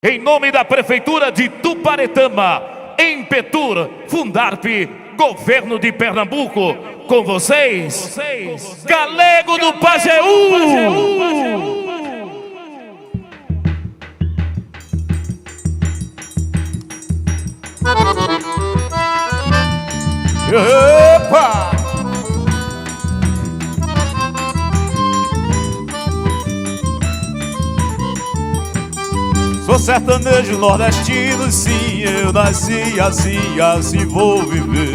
Em nome da Prefeitura de Tuparetama, Empetur, Fundarp, Governo de Pernambuco, com vocês, Galego do Pajeú! Epa! Sou sertanejo nordestino, sim, eu nasci assim vou viver.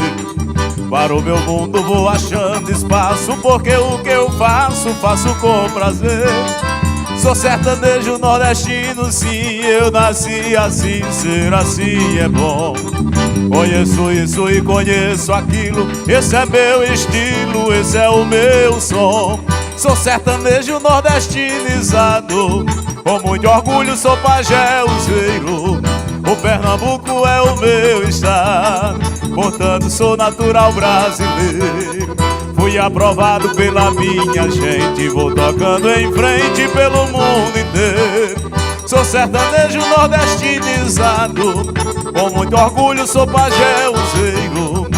Para o meu mundo vou achando espaço, porque o que eu faço, faço com prazer. Sou sertanejo nordestino, sim, eu nasci assim, ser assim é bom. Conheço isso e conheço aquilo, esse é meu estilo, esse é o meu som. Sou sertanejo nordestinizado, com muito orgulho sou pajé useiro. O Pernambuco é o meu estado, portanto sou natural brasileiro. Fui aprovado pela minha gente, vou tocando em frente pelo mundo inteiro. Sou sertanejo nordestinizado, com muito orgulho sou pajé useiro.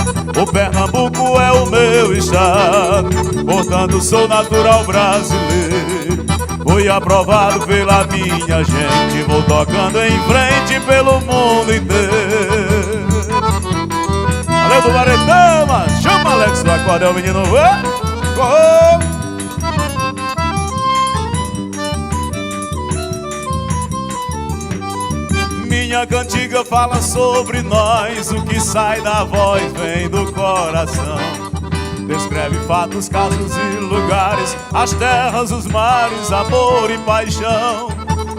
O Pernambuco é o meu estado, portanto sou natural brasileiro. Fui aprovado pela minha gente, vou tocando em frente pelo mundo inteiro. Valeu, Tuparetama! Chama Alex do acordeão, menino! Minha cantiga fala sobre nós, o que sai da voz vem do coração. Descreve fatos, casos e lugares, as terras, os mares, amor e paixão.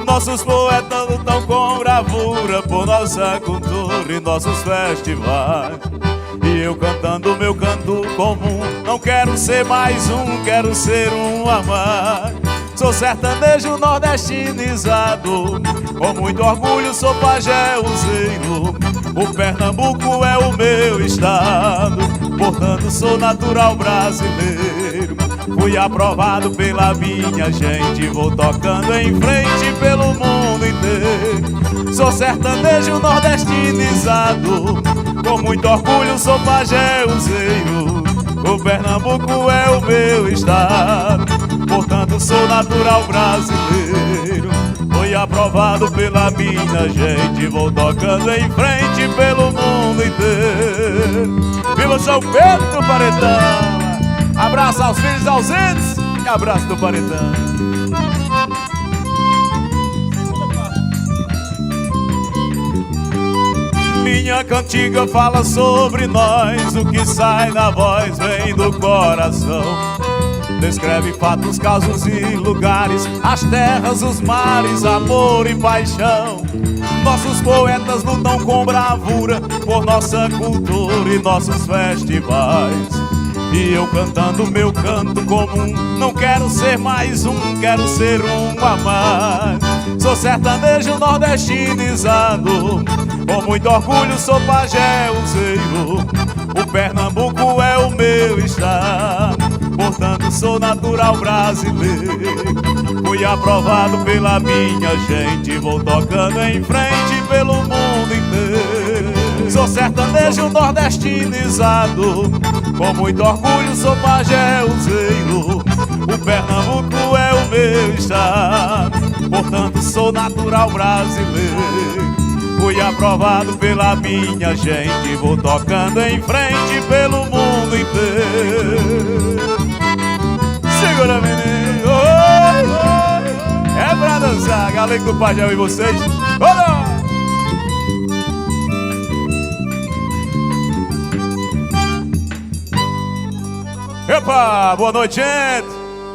Nossos poetas lutam com bravura por nossa cultura e nossos festivais. E eu cantando meu canto comum, não quero ser mais um, quero ser um a mais. Sou sertanejo nordestinizado, com muito orgulho sou pajé useiro. O Pernambuco é o meu estado, portanto sou natural brasileiro. Fui aprovado pela minha gente, vou tocando em frente pelo mundo inteiro. Sou sertanejo nordestinizado, com muito orgulho sou pajé useiro. O Pernambuco é o meu estado, portanto sou natural brasileiro. Fui aprovado pela minha gente, vou tocando em frente pelo mundo inteiro. Viva São Pedro, Tuparetama! Abraço aos filhos ausentes e abraço do Tuparetama. Minha cantiga fala sobre nós, o que sai da voz vem do coração. Descreve fatos, casos e lugares, as terras, os mares, amor e paixão. Nossos poetas lutam com bravura por nossa cultura e nossos festivais. E eu cantando meu canto comum, não quero ser mais um, quero ser um a mais. Sou sertanejo nordestinizado, com muito orgulho sou pajé useiro. O Pernambuco é o meu estado, portanto sou natural brasileiro. Fui aprovado pela minha gente, vou tocando em frente pelo mundo inteiro. Sou sertanejo nordestinizado, com muito orgulho sou pajé useiro. O Pernambuco é o meu estado, portanto sou natural brasileiro. Fui aprovado pela minha gente, vou tocando em frente pelo mundo inteiro. Segura, menino! Oi, oi. É pra dançar, Galego do Pajeú e vocês. Olha! Epa, boa noite, gente!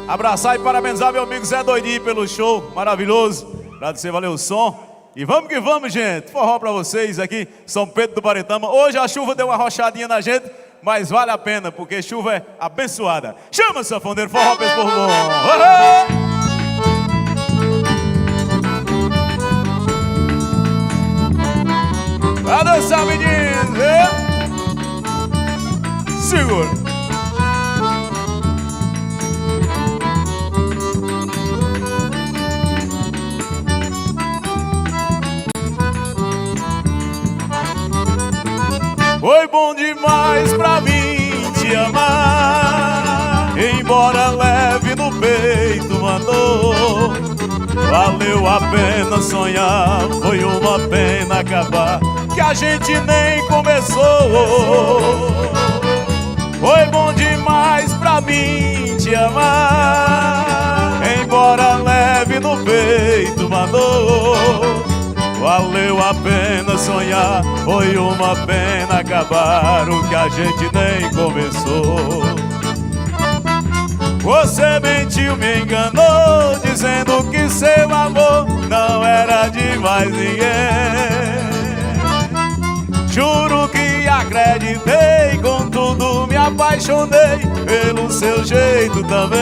Abraçar e parabenizar meu amigo Zé Doidinho pelo show maravilhoso. Agradecer, valeu o som. E vamos que vamos, gente. Forró pra vocês aqui, São Pedro do Tuparetama. Hoje a chuva deu uma rochadinha na gente, mas vale a pena, porque chuva é abençoada. Chama, sanfoneiro, forró pra esse povo bom. Vai dançar, menino. Segura. Foi bom demais pra mim te amar, embora leve no peito mandou. Valeu a pena sonhar, foi uma pena acabar, que a gente nem começou. Foi bom demais pra mim te amar, embora leve no peito mandou. Valeu a pena sonhar, foi uma pena acabar, o que a gente nem começou. Você mentiu, me enganou, dizendo que seu amor não era de mais ninguém. Juro que acreditei, contudo me apaixonei pelo seu jeito também.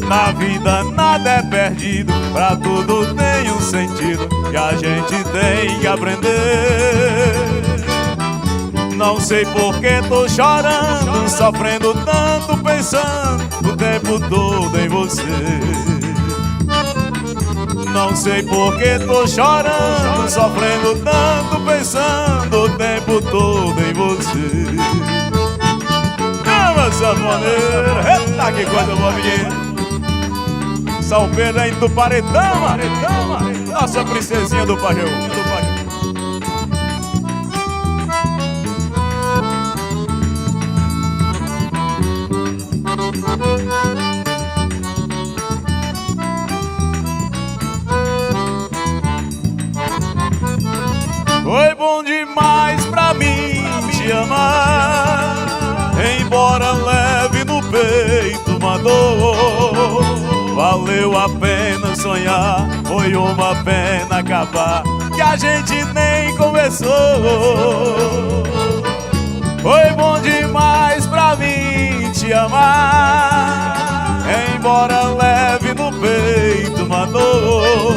Na vida nada é perdido, pra tudo tem um sentido que a gente tem que aprender. Não sei por que tô chorando, sofrendo tanto, pensando o tempo todo em você. Não sei por que tô chorando, sofrendo tanto, pensando o tempo todo em você. Ama sanfoneira, eita que coisa boa, menina. São Pedro em Tuparetama, nossa princesinha do Pajeú. Foi bom demais pra mim te amar, embora leve no peito mandou. Valeu a pena sonhar, foi uma pena acabar, que a gente nem começou. Foi bom demais pra mim te amar, embora leve no peito mandou.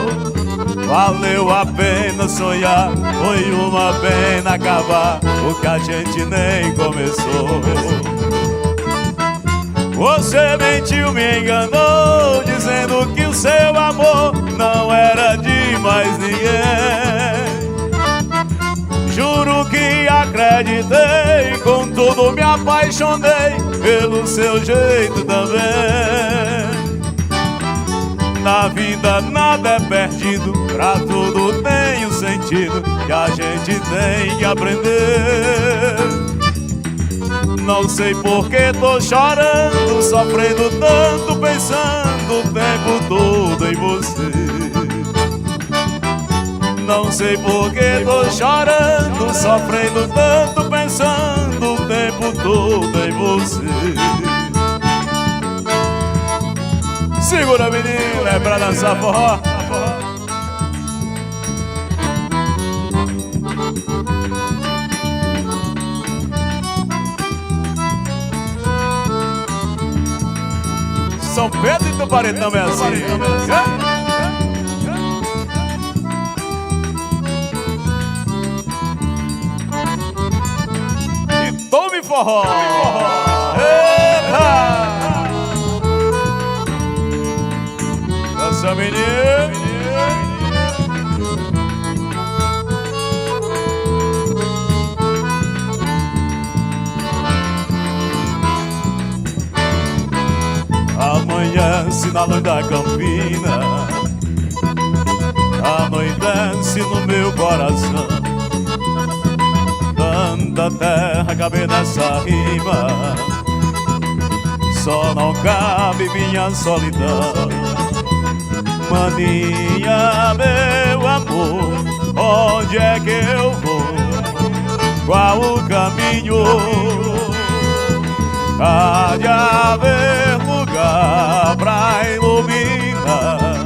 Valeu a pena sonhar, foi uma pena acabar, o que a gente nem começou. Você mentiu, me enganou, dizendo que o seu amor não era de mais ninguém. Juro que acreditei, contudo me apaixonei pelo seu jeito também. Na vida nada é perdido, pra tudo tem um sentido que a gente tem que aprender. Não sei por que tô chorando, sofrendo tanto, pensando o tempo todo em você. Não sei por que tô chorando, sofrendo tanto, pensando o tempo todo em você. Segura, menina, é pra dançar forró. São Pedro e Tuparetama é assim. E tome forró. Eita! Dança, menino. Amanhece na luz da campina, anoitece no meu coração. Tanta terra cabe nessa rima, só não cabe minha solidão. Maninha, meu amor, onde é que eu vou? Qual o caminho? Há de haver lugar pra iluminar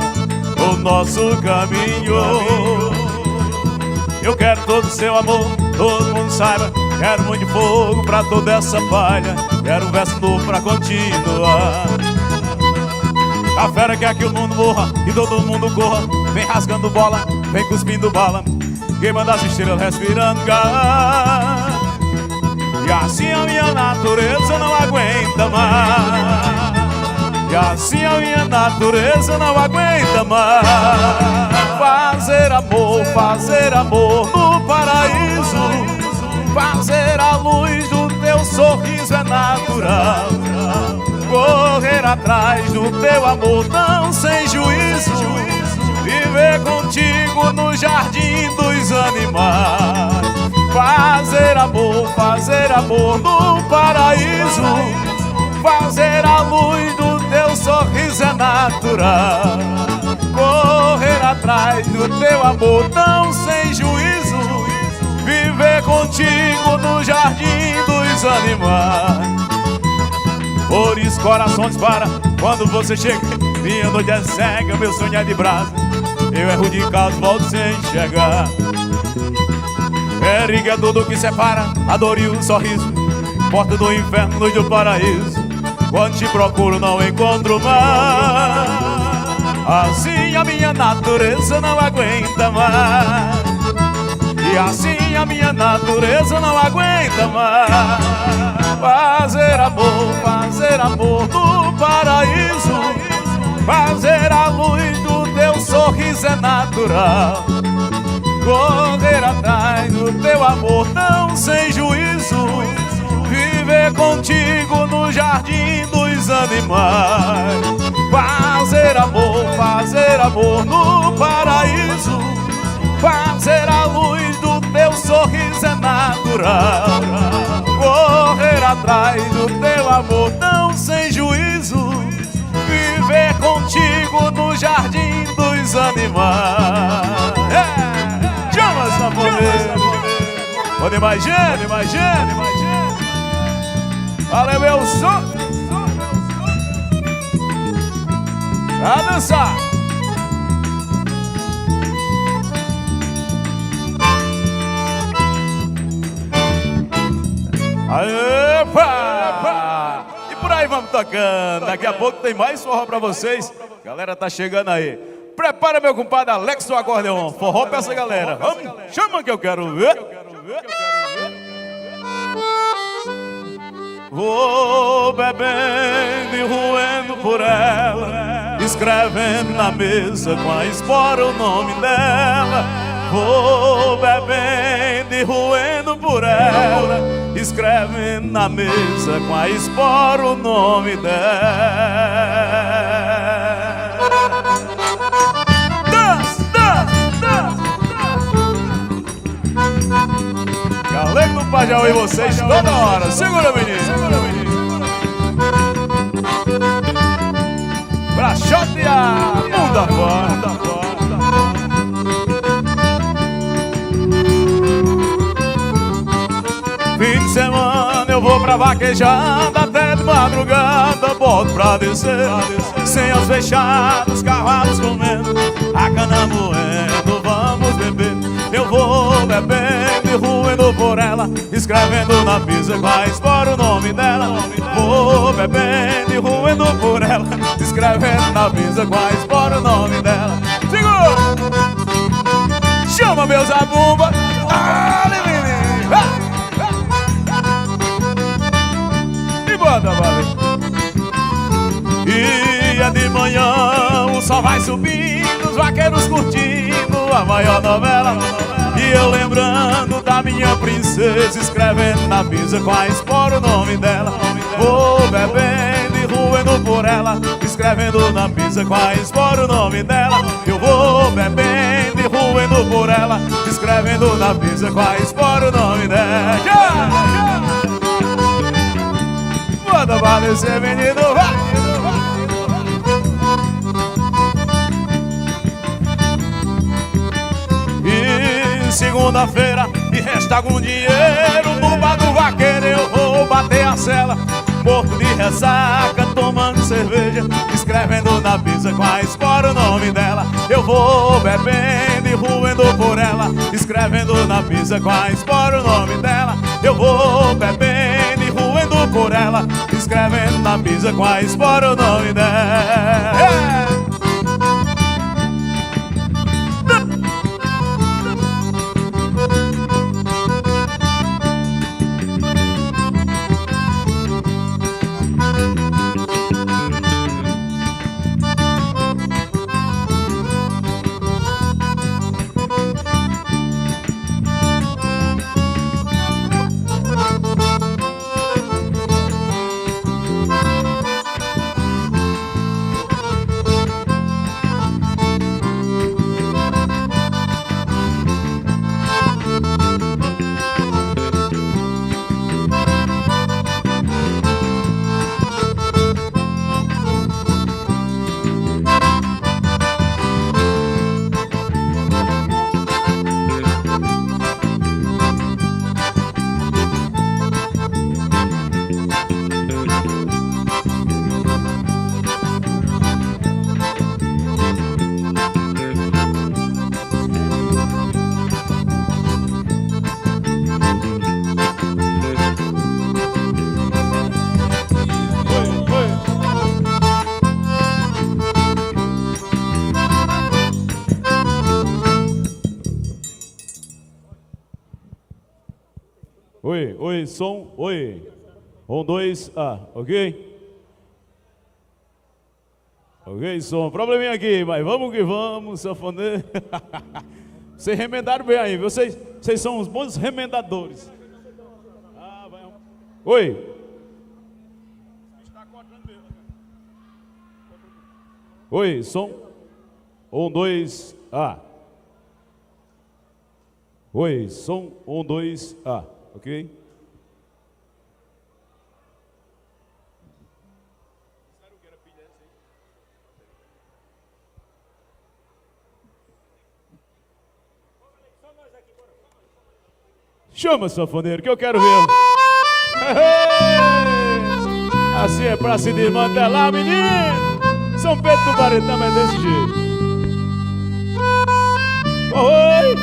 o nosso caminho. Eu quero todo o seu amor, todo mundo saiba. Quero muito fogo pra toda essa palha, quero um verso novo pra continuar. A fera quer que o mundo morra e todo mundo corra, vem rasgando bola, vem cuspindo bala, queimando as estrelas, respirando gás. E assim a minha natureza não aguenta mais, e assim a minha natureza não aguenta mais fazer fazer amor no paraíso. Fazer a luz do teu sorriso é natural. Correr atrás do teu amor tão sem juízo. Viver contigo no jardim dos animais. Fazer amor no paraíso. Fazer a luz do teu sorriso é natural. Correr atrás do teu amor tão sem juízo. Viver contigo no jardim dos animais. Por isso coração dispara quando você chega. Minha noite é cega, meu sonho é de brasa. Eu erro de caso, volto sem enxergar. Perigo é tudo que separa a dor e o sorriso. Porta do inferno, luz do paraíso. Quando te procuro não encontro mais. Assim a minha natureza não aguenta mais. E assim a minha natureza não aguenta mais. Fazer amor no paraíso. Fazer a luz do teu sorriso é natural. Correr atrás do teu amor tão sem juízo. Viver contigo no jardim dos animais. Fazer amor no paraíso. Fazer a luz do teu sorriso é natural. Correr atrás do teu amor tão sem juízo. Viver contigo no jardim dos animais. Chama essa poder. Pode mais gente, mais gente. Valeu, meu som. Pra dançar. Epa! E por aí vamos tocando. Daqui a pouco tem mais forró pra vocês. Galera tá chegando aí. Prepara meu compadre Alex do acordeon. Forró pra essa galera. Vamos, chama que eu quero ver. Vou bebendo e roendo por ela, escrevendo na mesa com a espora o nome dela. Vou bebendo e roendo por ela, escrevendo na mesa com a espora o nome dela. Dança, dança, dança. Galego do Pajaú e vocês toda hora. Segura, menino. Pra chotear, muda fora. Fim de semana eu vou pra vaquejada até de madrugada, boto pra descer. Senhas fechadas, cavalos comendo, a cana moendo, vamos beber. Eu vou bebendo e roendo por ela, escrevendo na pisa com a espora o nome dela. Vou bebendo e roendo por ela, escrevendo na pisa com a espora o nome dela. Segura! Chama meu zabumba! Ale, menino! E bota, vale! E é de manhã, o sol vai subindo, os vaqueiros curtindo a maior novela. E eu lembrando da minha princesa, escrevendo na pisa com a espora o nome dela. Vou bebendo e roendo por ela, escrevendo na pisa com a espora o nome dela. Eu vou bebendo e roendo por ela, escrevendo na pisa com a espora o nome dela. Manda valer, menino, vai! Segunda-feira e resta algum dinheiro, no bar do vaqueiro eu vou bater a cela. Morto de ressaca, tomando cerveja, escrevendo na pizza com a espora o nome dela. Eu vou bebendo e roendo por ela, escrevendo na pizza com a espora o nome dela. Eu vou bebendo e roendo por ela, escrevendo na pizza com a espora o nome dela. Oi, oi, som, oi. 1, 2, ok? Ok, som. Probleminha aqui, mas vamos que vamos, sanfoneiro. Vocês remendaram bem aí, vocês são os bons remendadores. Oi. Oi, som. 1, 2, Oi, som. 1, 2, ok? Chama, sanfoneiro, que eu quero ver. Assim é pra se desmantelar, menino. São Pedro do Baretama é desse jeito. Oi!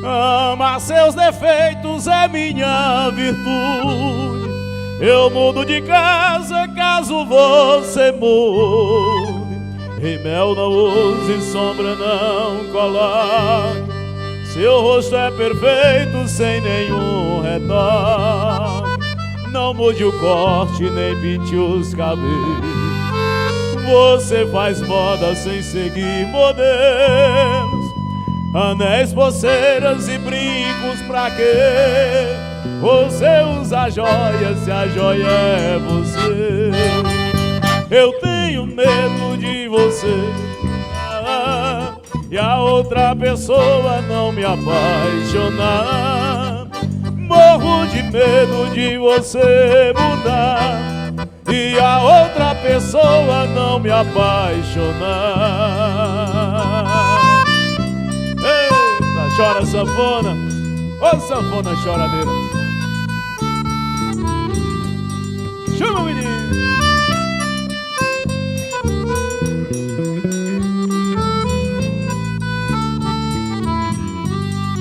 Amar seus defeitos é minha virtude. Eu mudo de casa caso você mude. Rimel não use, sombra não coloque. Seu rosto é perfeito sem nenhum retoque. Não mude o corte nem pinte os cabelos. Você faz moda sem seguir modelos. Anéis, pulseiras e brincos pra quê? Você usa joias se a joia é você. Eu tenho medo de você e a outra pessoa não me apaixonar. Morro de medo de você mudar e a outra pessoa não me apaixonar. Eita, chora sanfona, ô sanfona choradeira. Chama o menino.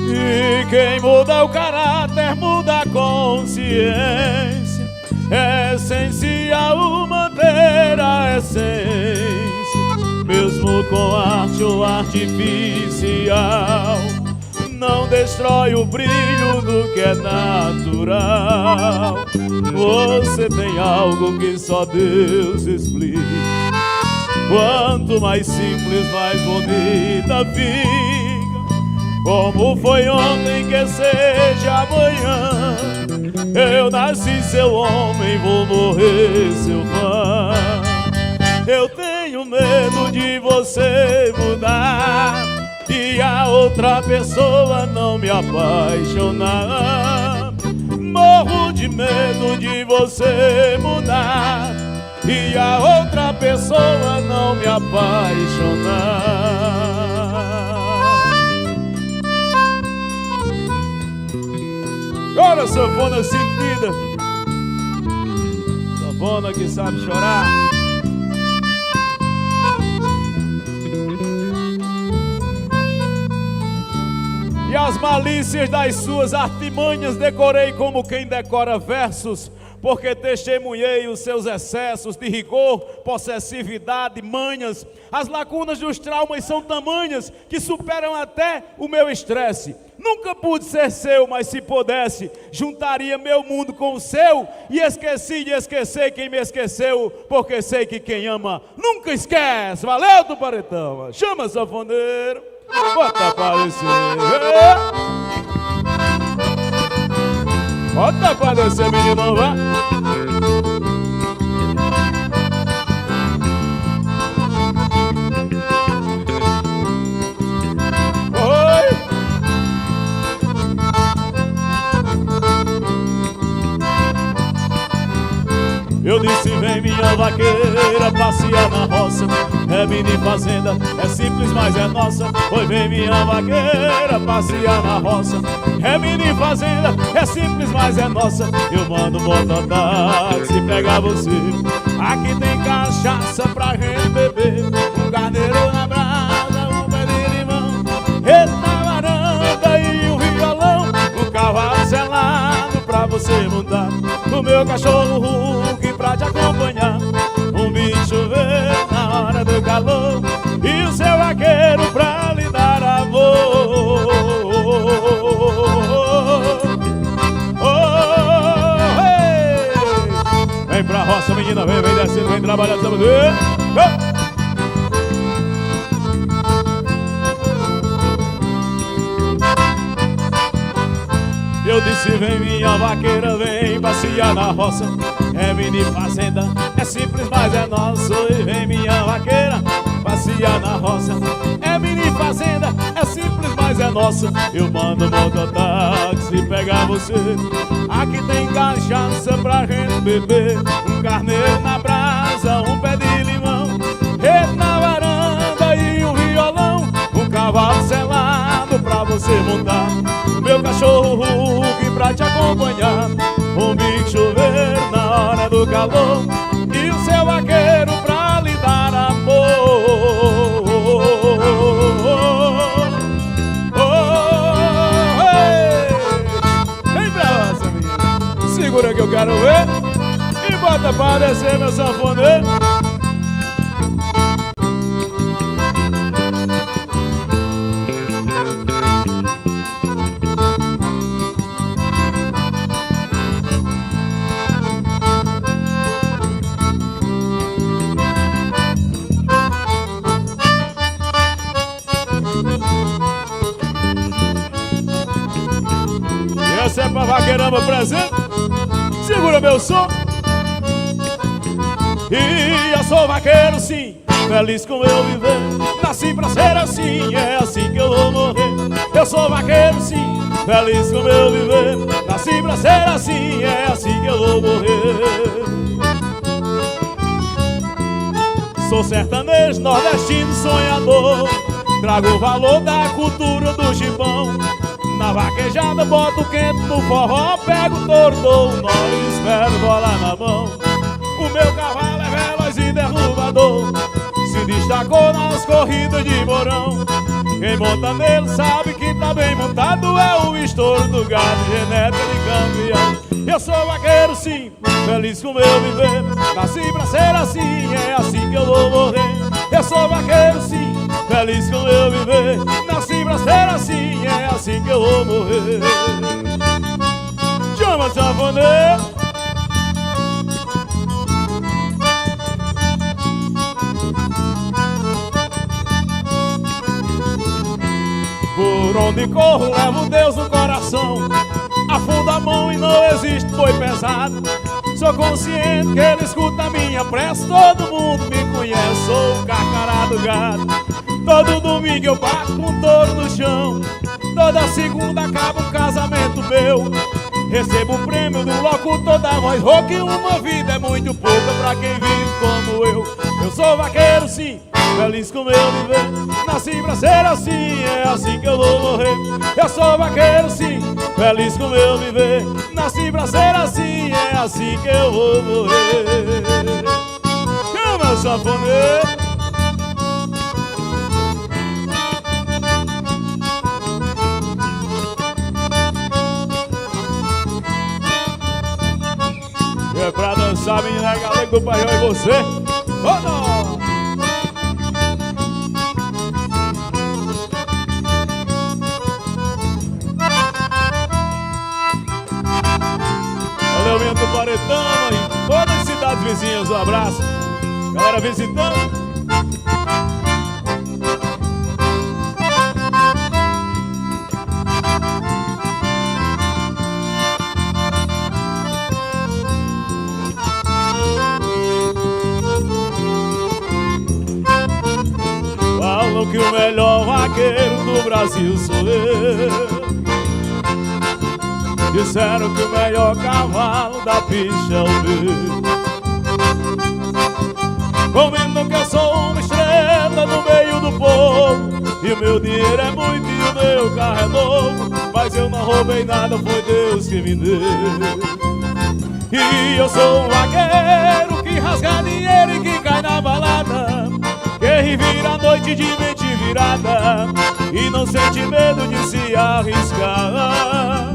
E quem muda o caráter muda a consciência. É essencial manter a essência, mesmo com arte ou artificial. Não destrói o brilho do que é natural. Você tem algo que só Deus explica. Quanto mais simples, mais bonita fica. Como foi ontem que seja amanhã. Eu nasci seu homem, vou morrer seu fã. Eu tenho medo de você mudar e a outra pessoa não me apaixonar. Morro de medo de você mudar e a outra pessoa não me apaixonar. Agora sanfona sentida, sanfona que sabe chorar. E as malícias das suas artimanhas decorei como quem decora versos, porque testemunhei os seus excessos de rigor, possessividade, manhas. As lacunas dos traumas são tamanhas que superam até o meu estresse. Nunca pude ser seu, mas se pudesse, juntaria meu mundo com o seu. E esqueci de esquecer quem me esqueceu, porque sei que quem ama nunca esquece. Valeu, Tuparetama! Chama, sanfoneiro, bota aparecer. Bota aparecer, menino, vá. Eu disse, vem minha vaqueira passear na roça. É mini fazenda, é simples, mas é nossa. Oi, vem minha vaqueira passear na roça. É mini fazenda, é simples, mas é nossa. Eu mando mototáxi pegar você. Aqui tem cachaça pra gente beber, um carneiro na brasa, um pé de limão, rede na varanda e um violão, um cavalo selado pra você montar, o meu cachorro Hulk pra te acompanhar, um bicho verde na hora do calor e o seu vaqueiro roça, menina, vem descendo, vem trabalhando, sabe? Oh! Eu disse, vem minha vaqueira, vem passear na roça. É mini fazenda, é simples, mas é nosso. E vem minha vaqueira, passear na roça. É mini fazenda, é simples, mas é nosso. Eu mando mototáxi pegar você. Aqui tem cachaça pra gente beber, um carneiro na brasa, um pé de limão, rede na varanda e um violão, um cavalo selado pra você montar, meu cachorro Hulk pra te acompanhar, um bico chover na hora do calor e o seu vaqueiro pra lhe dar amor. Vem pra roça, menina, segura que eu quero ver e bota pra descer meu sanfoneiro. Essa é pra vaqueirama presente, segura meu som. E eu sou vaqueiro sim, feliz com eu viver. Nasci pra ser assim, é assim que eu vou morrer. Eu sou vaqueiro sim, feliz com eu viver. Nasci pra ser assim, é assim que eu vou morrer. Sou sertanejo, nordestino, sonhador. Trago o valor da cultura do gibão. Na vaquejada boto quente, no forró pego o touro, dou um nó e espero bola na mão. O meu cavalo é veloz e derrubador, se destacou nas corridas de Mourão. Quem monta nele sabe que tá bem montado, é o estouro do gado, genética de campeão. Eu sou vaqueiro sim, feliz com meu viver. Nasci pra ser assim, é assim que eu vou morrer. Eu sou vaqueiro sim, feliz com meu viver. Nasci pra ser assim, é assim que eu vou morrer. Chama sanfoneiro. Por onde corro levo Deus no coração, afundo a mão e não existe boi pesado. Sou consciente que ele escuta a minha prece, todo mundo me conhece, sou o carcará do gado. Todo domingo eu bato com um touro no chão, toda segunda acaba um casamento meu. Recebo o prêmio do locutor da voz rouca e uma vida é muito pouca pra quem vive como eu. Eu sou vaqueiro sim, feliz com meu viver. Nasci pra ser assim, é assim que eu vou morrer. Eu sou vaqueiro sim, feliz com meu viver. Nasci pra ser assim, é assim que eu vou morrer. Chama sanfoneiro. É pra dançar, menina, galera do Paião e você. Oh, não! Valeu, menino do Paredão e todas as cidades vizinhas, um abraço. Galera visitando. Que o melhor vaqueiro do Brasil sou eu. Disseram que o melhor cavalo da pista é o meu. Comendo que eu sou uma estrela no meio do povo, e o meu dinheiro é muito e o meu carro é novo, mas eu não roubei nada, foi Deus que me deu. E eu sou um vaqueiro que rasga dinheiro e que cai na balada, que revira a noite de mente virada e não sente medo de se arriscar.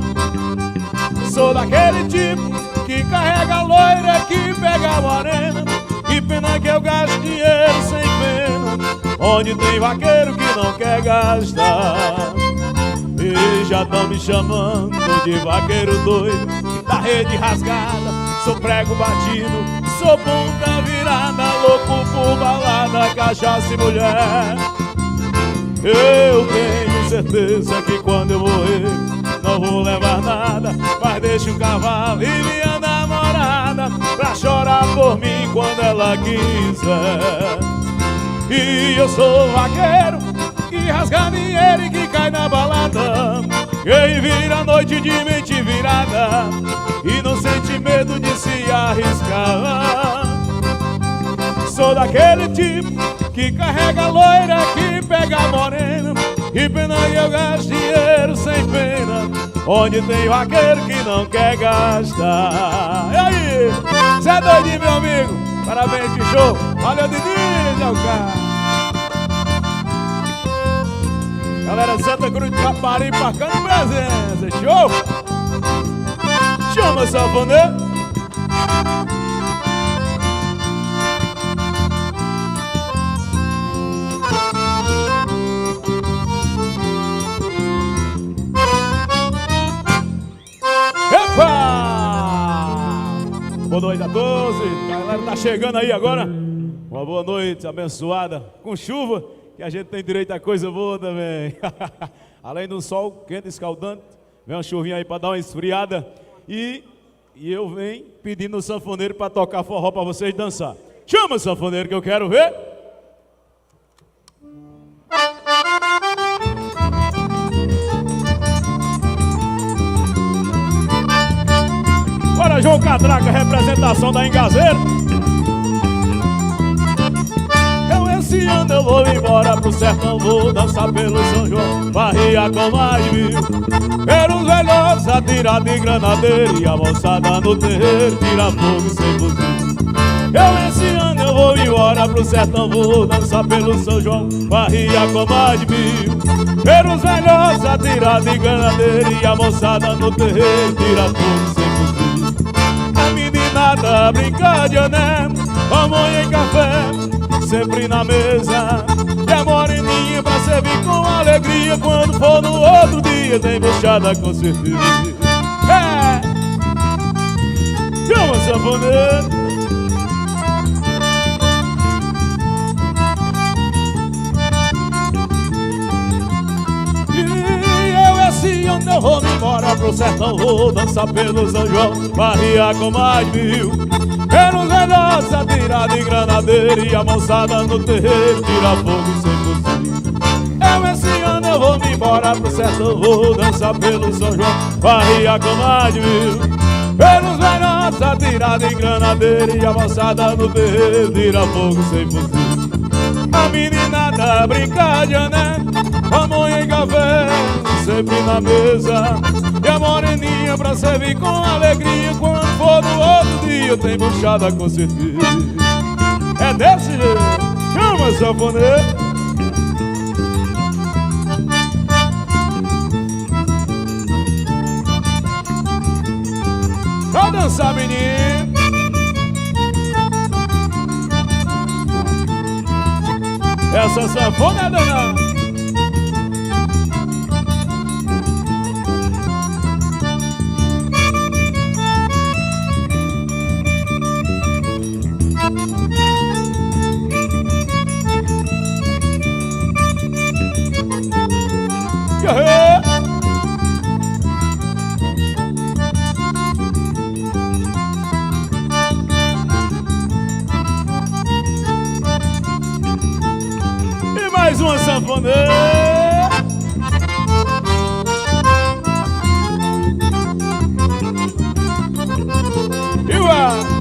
Sou daquele tipo que carrega a loira, que pega a morena, que pena que eu gasto dinheiro sem pena, onde tem vaqueiro que não quer gastar. E já tão me chamando de vaqueiro doido, da rede rasgada, sou prego batido, sou ponta virada, louco por balada, cachaça e mulher. Eu tenho certeza que quando eu morrer não vou levar nada, mas deixo o cavalo e minha namorada pra chorar por mim quando ela quiser. E eu sou vaqueiro que rasga dinheiro e que cai na balada, quem vira a noite de mente virada e não sente medo de se arriscar. Sou daquele tipo que carrega a loira, que pega a morena, e pena que eu gasto dinheiro sem pena, onde tem vaqueiro que não quer gastar. E aí, cê é doidinho, meu amigo? Parabéns, que show! Valeu, Didi, meu cara! Galera de Santa Cruz de Caparibe, marcando presença, show! Chama, sanfoneiro! Boa noite a todos, a galera tá chegando aí agora. Uma boa noite abençoada, com chuva, que a gente tem direito a coisa boa também. Além do sol quente, escaldante, vem uma chuvinha aí pra dar uma esfriada. E eu venho pedindo o sanfoneiro pra tocar forró pra vocês dançar. Chama o sanfoneiro que eu quero ver. Bora, João Catraca, representação da Engazeira. Esse ano eu vou embora pro sertão, vou dançar pelo São João, barriar com mais de 1000. Ver os velhotes atirar de granadeira e a moçada no terreiro tira fogo sem fuzil. Esse ano eu vou embora pro sertão, vou dançar pelo São João, barriar com mais de 1000. Ver os velhotes atirar de granadeira e a moçada no terreiro tira fogo sem fuzil. A meninada brinca de ané, pamonha e café, sempre na mesa. E a moreninha pra servir com alegria, quando for no outro dia tem buchada com certeza. É! Chama, sanfoneiro! Esse ano eu vou embora pro sertão, vou dançar pelo São João, barriar com mais de 1000. Ver os velhotes atirar de granadeira e a moçada no terreiro tira fogo sem fuzil. Esse ano eu vou embora pro sertão, vou dançar pelo São João, barriar com mais de 1000. Ver os velhotes atirar de granadeira e a moçada no terreiro tira fogo sem fuzil. A meninada brinca de ané, pamonha e café, sempre na mesa. E a moreninha pra servir com alegria, quando for no outro dia tem buchada com certeza. É desse jeito, chama, sanfoneiro! Pra dançar, menino! Essa sanfona é danada! E mais uma sanfoneira. E vai.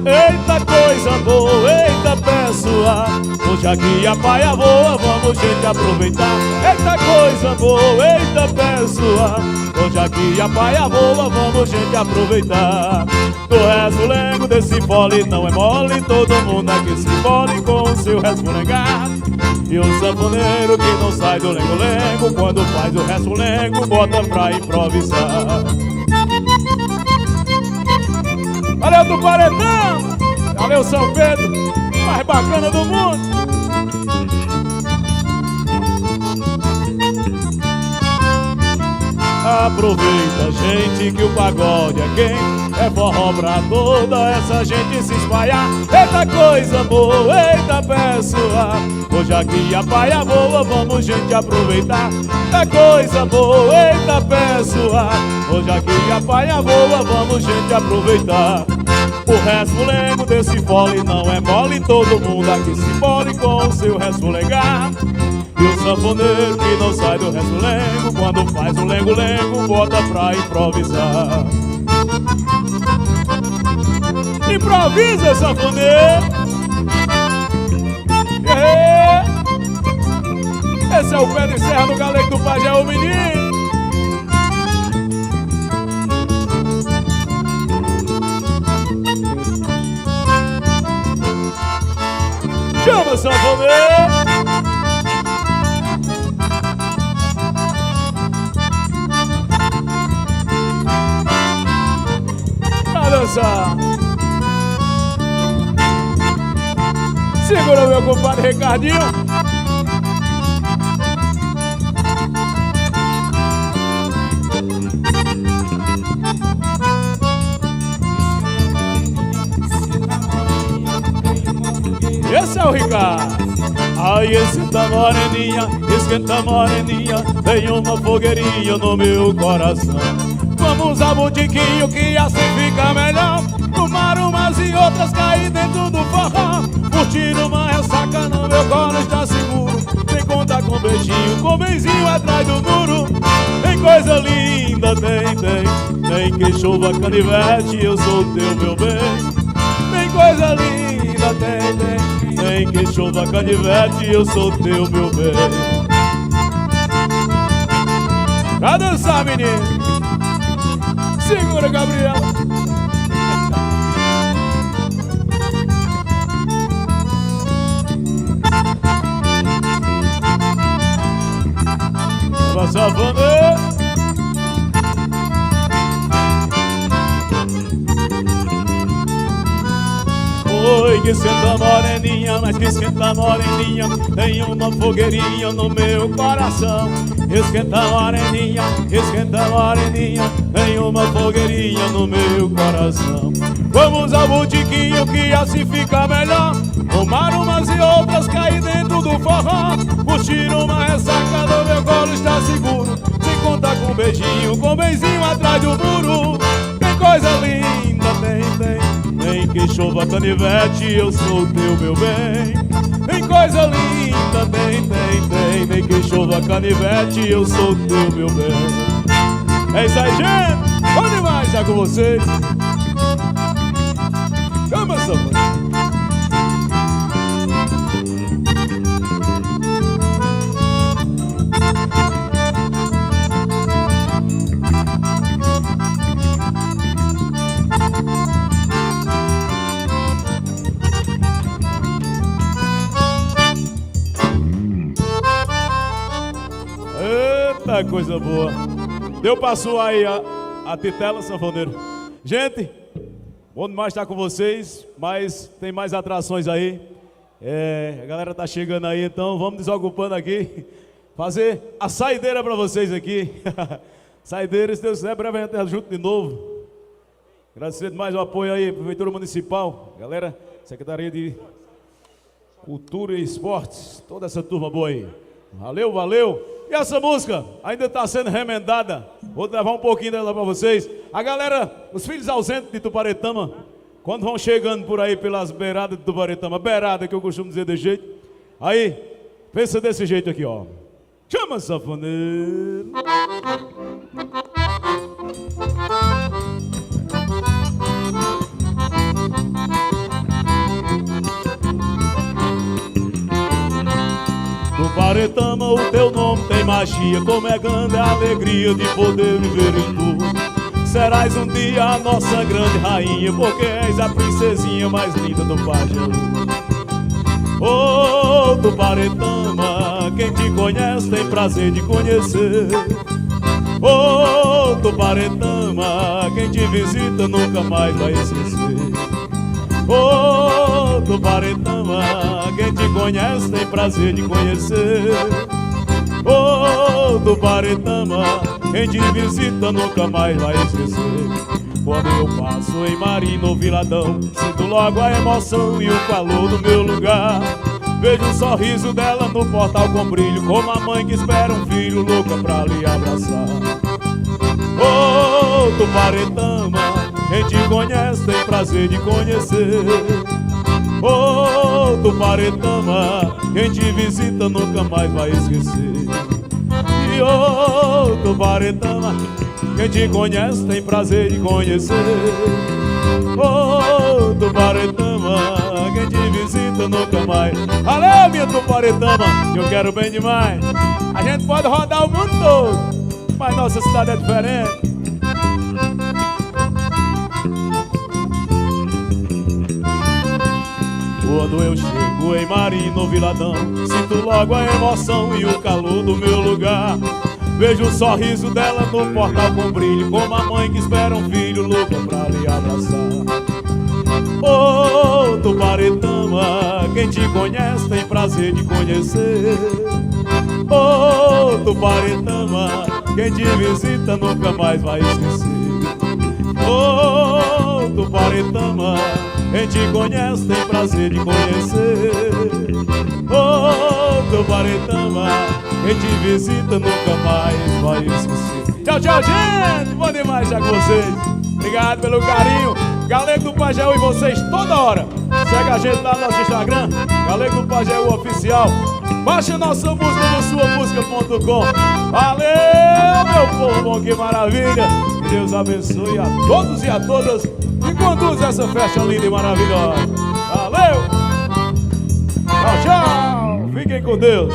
Eita coisa boa, eita pessoal, hoje aqui a paia voa, vamos gente aproveitar. Eita coisa boa, eita pessoal, hoje aqui a paia voa, vamos gente aproveitar. Do resfulengo desse fole não é mole, todo mundo aqui se fole com o seu resfulengar. E o sanfoneiro que não sai do lengo-lengo, quando faz o resfulengo bota pra improvisar. Valeu do Paredão, valeu São Pedro, mais bacana do mundo. aproveita, gente, que o pagode é quem é forró pra toda essa gente se espalhar. Eita coisa boa, eita pessoa, hoje aqui a paia boa, vamos gente aproveitar. É coisa boa, eita pessoa, hoje aqui a paia boa, vamos gente aproveitar. O resfulengo desse fole não é mole, todo mundo aqui se fole com o seu resfulegar. E o sanfoneiro que não sai do resfulengo, quando faz o lengo-lengo, bota pra improvisar. Improvisa, sanfoneiro! Esse é o pé de serra do Galego do Pajé, o menino! Chama, sanfoneiro! Pra dançar! Segura meu compadre Ricardinho! Esse é o Ricardo. Ai, esquenta moreninha, tem uma fogueirinha no meu coração. Vamos ao botiquinho que assim fica melhor. Tomar umas e outras, cair dentro do forró. Curtir uma ressaca no meu colo está seguro. Sem contar com beijinho, com benzinho atrás do muro. Tem coisa linda, tem que chova canivete, eu sou teu, meu bem. Tem coisa linda, tem que chova canivete, eu sou teu, meu bem. Pra dançar, menino. Segura, Gabriel. Vai salvando. Oi, que senta moreninha, mas que esquenta moreninha, tem uma fogueirinha no meu coração. Esquenta moreninha, tem uma fogueirinha no meu coração. Vamos ao botiquinho que assim fica melhor. Tomar umas e outras, cair dentro do forró. Curtir uma ressaca no meu colo está seguro. Sem contar com beijinho, com benzinho atrás do muro. Tem coisa linda, tem que chova canivete, eu sou teu, meu bem. Tem coisa linda, tem que chova canivete, eu sou teu, meu bem. É isso aí, gente. Bom demais já com vocês. Chama, samba. Eita, coisa boa. Deu pra suar aí a titela, sanfoneiro. Gente, bom demais estar com vocês, mas tem mais atrações aí. A galera tá chegando aí, então vamos desocupando aqui. Fazer a saideira pra vocês aqui. Saideira, se Deus quiser, brevemente junto de novo. Agradecer mais o apoio aí, Prefeitura Municipal, galera, Secretaria de Cultura e Esportes, toda essa turma boa aí. Valeu, valeu. E essa música ainda está sendo remendada. Vou levar um pouquinho dela para vocês. A galera, os filhos ausentes de Tuparetama, quando vão chegando por aí pelas beiradas de Tuparetama, beirada que eu costumo dizer desse jeito, aí, pensa desse jeito aqui, ó. Chama, sanfoneiro. Tuparetama, o teu nome tem magia, como é grande a alegria de poder viver em tu. Serás um dia a nossa grande rainha, porque és a princesinha mais linda do Pajeú. Oh, Tuparetama, quem te conhece tem prazer de conhecer. Oh, Tuparetama, quem te visita nunca mais vai esquecer. Oh, Tuparetama, quem te conhece tem prazer de conhecer. Oh, Tuparetama, quem te visita nunca mais vai esquecer. Quando eu passo em Marino Viladão, sinto logo a emoção e o calor do meu lugar. Vejo o sorriso dela no portal com brilho, como a mãe que espera um filho, louca pra lhe abraçar. Oh, Tuparetama, quem te conhece tem prazer de conhecer. Oh, Tuparetama, quem te visita nunca mais vai esquecer. E oh, Tuparetama, quem te conhece tem prazer de conhecer. Oh, Tuparetama, quem te visita nunca mais. Valeu, minha Tuparetama, que eu quero bem demais. A gente pode rodar o mundo todo, mas nossa cidade é diferente. Quando eu chego em Marino Viladão, sinto logo a emoção e o calor do meu lugar. Vejo o sorriso dela no portal com brilho, como a mãe que espera um filho, louca pra lhe abraçar. Oh, Tuparetama, quem te conhece tem prazer de conhecer. Oh, Tuparetama, quem te visita nunca mais vai esquecer. Oh, Tuparetama, quem te conhece tem prazer de conhecer. Oh, Tuparetama, quem te visita nunca mais vai esquecer. Tchau, tchau, gente! Bom demais estar com vocês. Obrigado pelo carinho. Galego do Pajeú e vocês toda hora. Segue a gente lá no nosso Instagram, Galego do Pajeú Oficial. Baixe nossa música no suamusica.com. Valeu, meu povo bom, que maravilha. Que Deus abençoe a todos e a todas e conduz essa festa linda e maravilhosa. Valeu! Tchau, tchau! Fiquem com Deus.